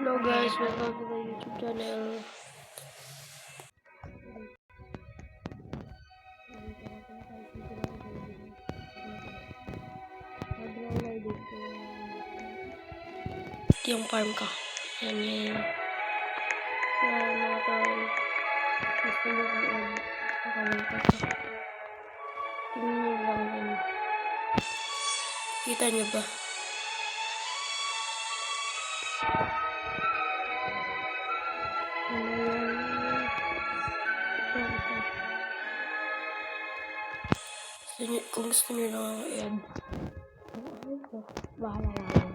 Hello guys, welcome to my YouTube channel. Ito yung farm ko. Yan yung mga tao. Gusto mo kung nakalang ko ito. Tingnan nyo lang yun. Kita nyo ba? Kung gusto nyo lang ako i-add, bahala lang.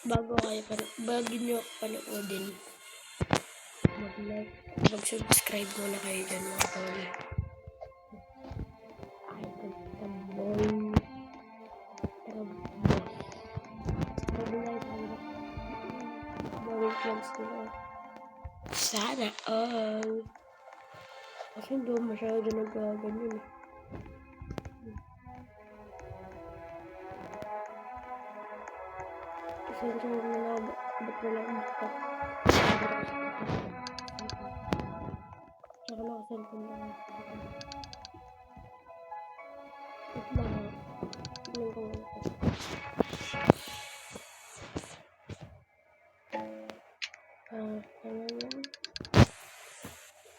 Bago nyo panoodin, mag-like, mag-subscribe muna kayo dyan mga tol. Sana all. Kasi hindi ko masyado nagkaganyan eh. Isensya mo na ba't wala akong buka. Tsaka nakaselfon lang ako. Wait lang ha. Tingnan ko muna ito.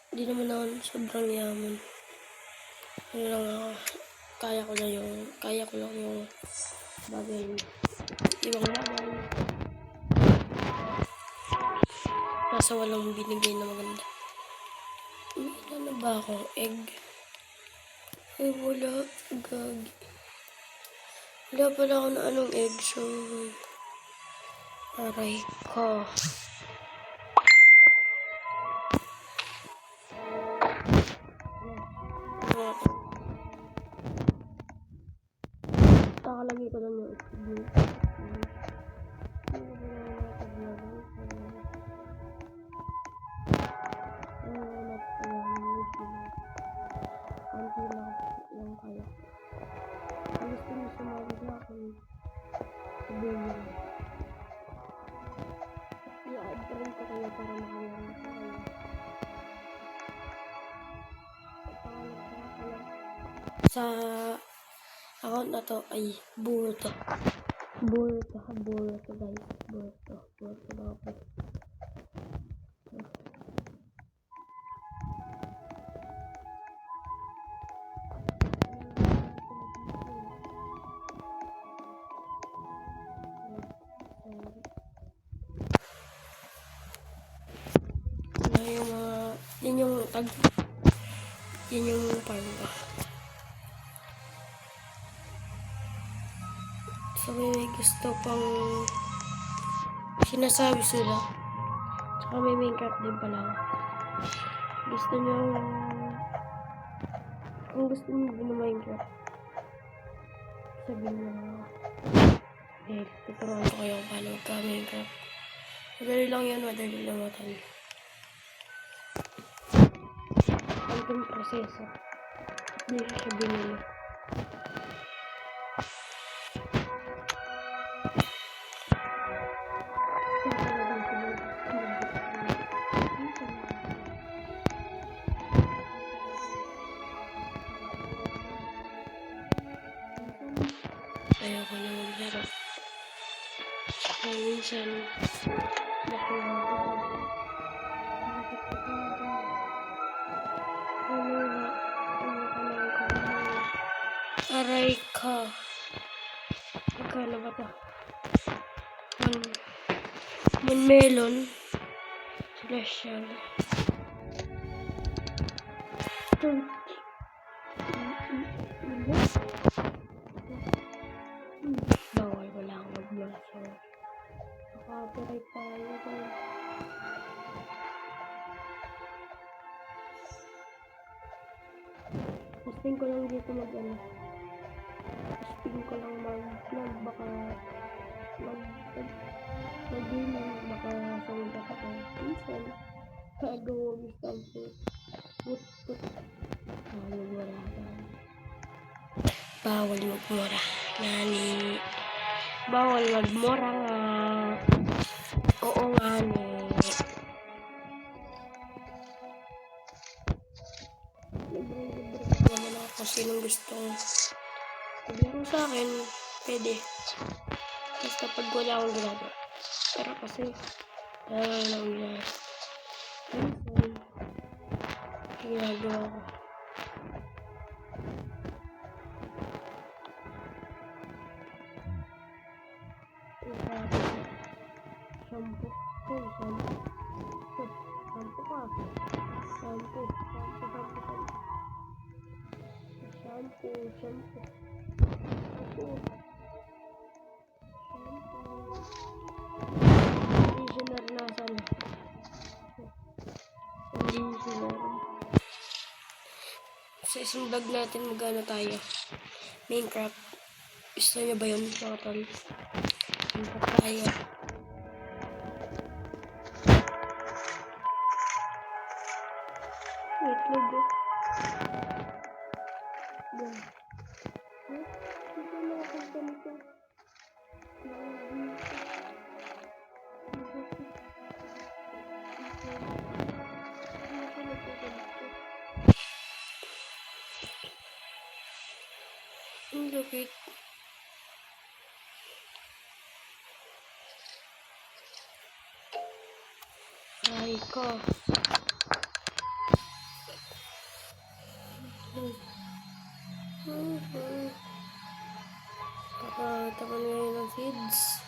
Hindi naman ako sobrang yaman. Ano lang ako. Kaya ko lang yung bagay. Ibang bagay. Nasa walang binigay na maganda. Wala na ba akong egg? Ay wala. Gagi. Wala pala ako na anong egg. So, aray ko. Kakalagay ko lang yung i-add pa rin ko kayo para makalala ko kayo. Sa account na to ay buo to guys. Buo to dapat. Yan yung farm ko. So may gusto pang sinasabi sila. Tsaka may Minecraft din pala. Gusto nyo, kung gusto nyo din ng Minecraft, sabihin nyo lang ako. Eh, tuturuan ko kayo kung paano magka-Minecraft. Madali lang yan, madali lang matan. Ang proseso. Hindi siya binili. Ayoko na maglaro. Kaya minsan, aray ka. Ikala ba ito? Melon. Celestial. Bawal, wala akong mag-blast. Nakaka-copyright tayo. Testing ko lang dito mag-ano. Testing ko lang baka mag-gaming, baka sumita pa ko. Minsan, Bawal magmura. Nani. Bawal magmura nga. Oo nga ni. Libre-libre naman ako kung sinong gustong maglaro sa akin. Pwede. Basta pag wala akong ginagawa. Pero kasi lang yan. Minsan, ginagawa ko. Shampoo. Oh, shampoo. Shampoo ka. Shampoo. Conditioner na sana. Conditioner. Sa isang vlog natin magano tayo. Minecraft. Gusto niyo ba yun mga tol? Minecraft tayo. Wait, logo. Yan. Dito na ako ganito. Ang lupit. Ay ko. Tapan ngayon ng feeds.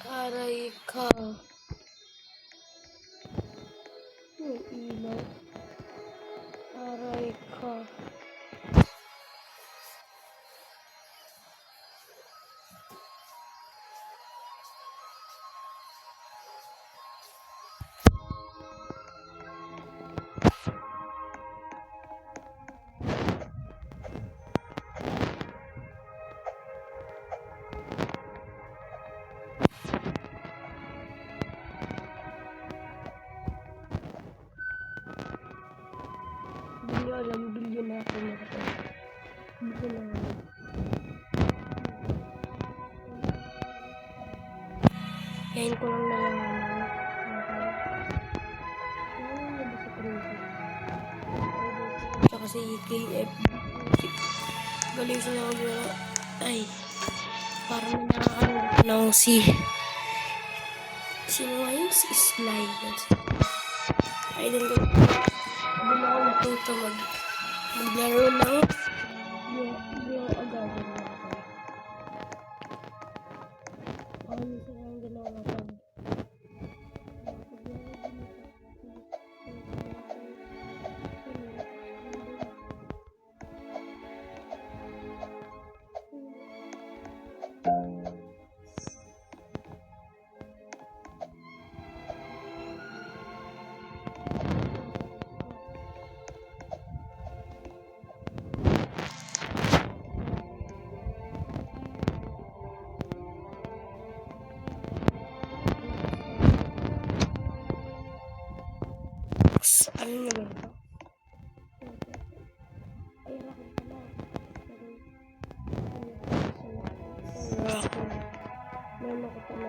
Aray ka. Yung ilaw. Aray ka. Hindi nyo alam, bilyon na ako na ito. Bilyon na ako. Kain ko lang nalaman. Ano ba sa crazy? Tsaka si KF. Galing sila maglaro. Ay. Parang nakakalimutan ng si... Sino nga yun? Si Sly. Ay, din ko. Doon ako natuto maglaro ng yung agad na ako. Ano sila ang ginawa natin? Ano na ba ito? Ay, rakon pala. Rakon. Meron ako pala.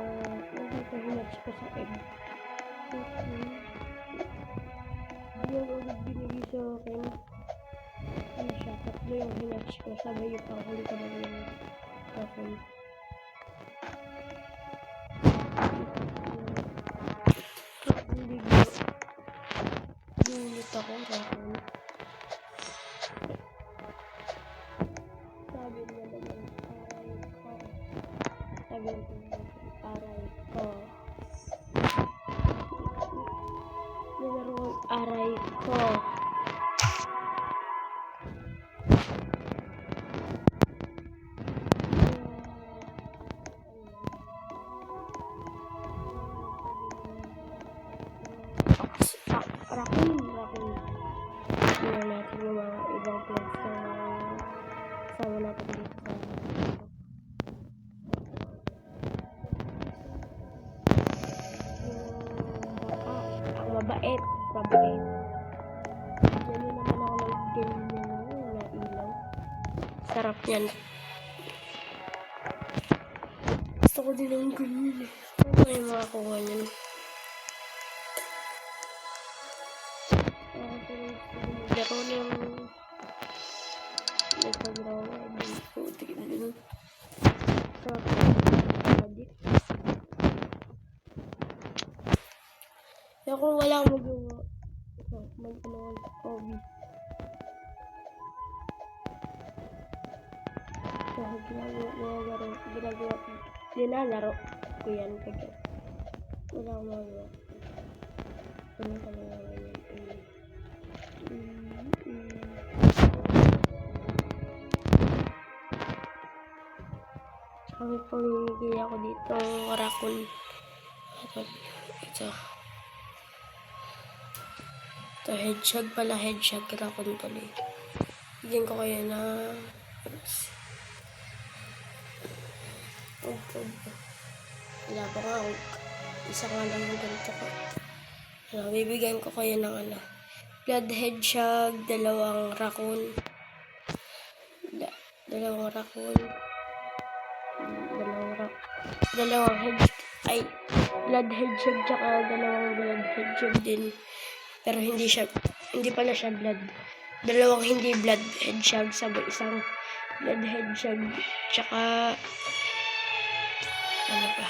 Nagpahinats ko sa egg. Hindi yung ulit binigay sa akin. Ano siya? Tatlo yung hinats ko. Sabay yung panghuli ko na yung rakon. Ulit ako, rakon. Sabi niya naman, aray ko. Sabi niya naman, aray ko. Nilaro ang aray ko. Rakon. Tingnan natin yung mga ibang plants na kasama natin dito sa ang mabait. Yan yun naman ako nag-game nyo na ilaw. Sarap yan. Gusto ko din ang ganyan eh. Ano kayo makakuha niyan? Laro ng nagpagawa dito. Tignan din. Sarap. Kaya kung wala akong magawa, mag-ano hobby. So, ginalaro ko yan kagad. Wala akong magawa. Ano talaga yan? Kami pamimigay ako dito raccoon. Ito hedgehog pala, hedgehog raccoon pala. Bigyan ko kayo na wala pa nga ako. Isa nga lang yung ganito ko. Bibigyan ko kayo ng blood hedgehog, dalawang raccoon. Dalawang blood hedgehog tsaka dalawang blood hedgehog din. Pero hindi pala siya blood. Dalawang hindi blood hedgehog sabay isang blood hedgehog tsaka ano pa?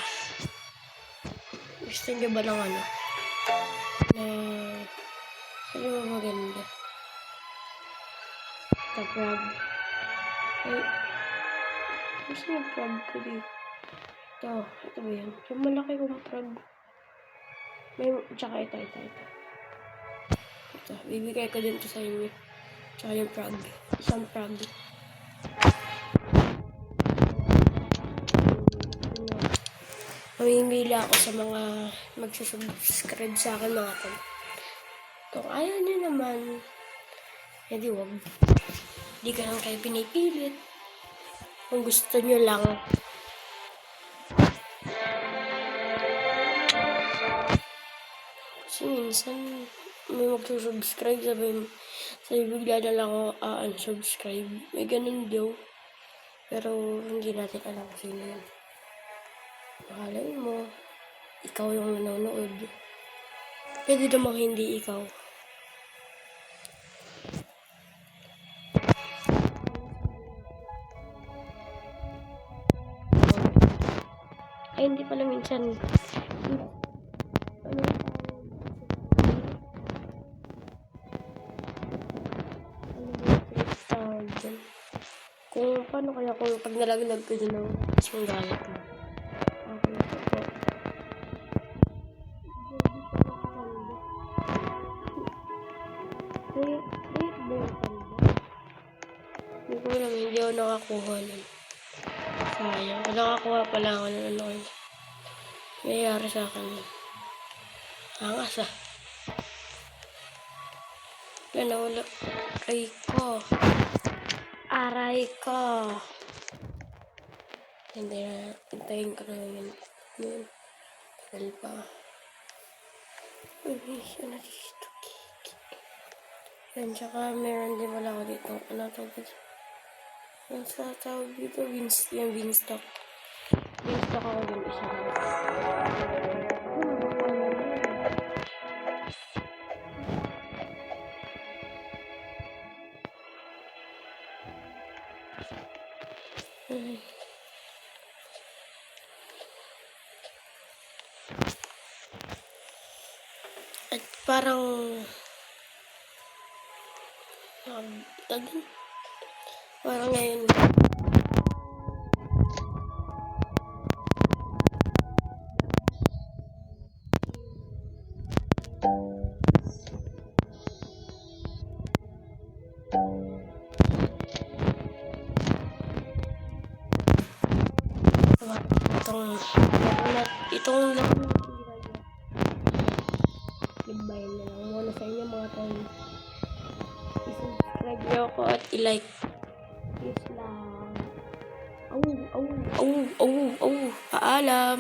Gusto niyo ba ng na ano ba maganda? The frog. Gusto yung frog ko dito. Ito ba yan? Yung malaki kong frog. Tsaka ito. Ito, bibigay ko din to sa inyo. Tsaka yung frog. Isang frog. Mamimili ako sa mga magsusubscribe sa akin mga tol. Kung ayaw nyo naman, hindi wag. Hindi ka lang kayo pinipilit. Kung gusto nyo lang. Kasi minsan, may magsusubscribe, sabi bigla na lang ako unsubscribe. May ganun daw. Pero hindi natin alam kung sino yun. Mahalay mo, ikaw yung nanonood. Pwede namang hindi ikaw. Ay, hindi pala minsan. Kung paano kaya kung pag nalaglag ko dyan ng isang galit mo. Okay, ito po. Hindi ko alam, hindi ako nakakuha nun. Sayang. Nakakuha pala ako ng ano. Nangyayari sa akin. Angas ah. Yan na wala. Aray ko. Hindi na. Hintayin ko na yun. Tagal pa. Uy, siya na dito. Yan, tsaka meron din wala ko dito. Ano tawag? Ang sa tawag dito, yung Beanstalk. Beanstalk ako din isa. At parang ngayon itong lang goodbye na lang muna sa inyo mga tol. I-subscribe nyo ako at i-like. Please lang. Paalam.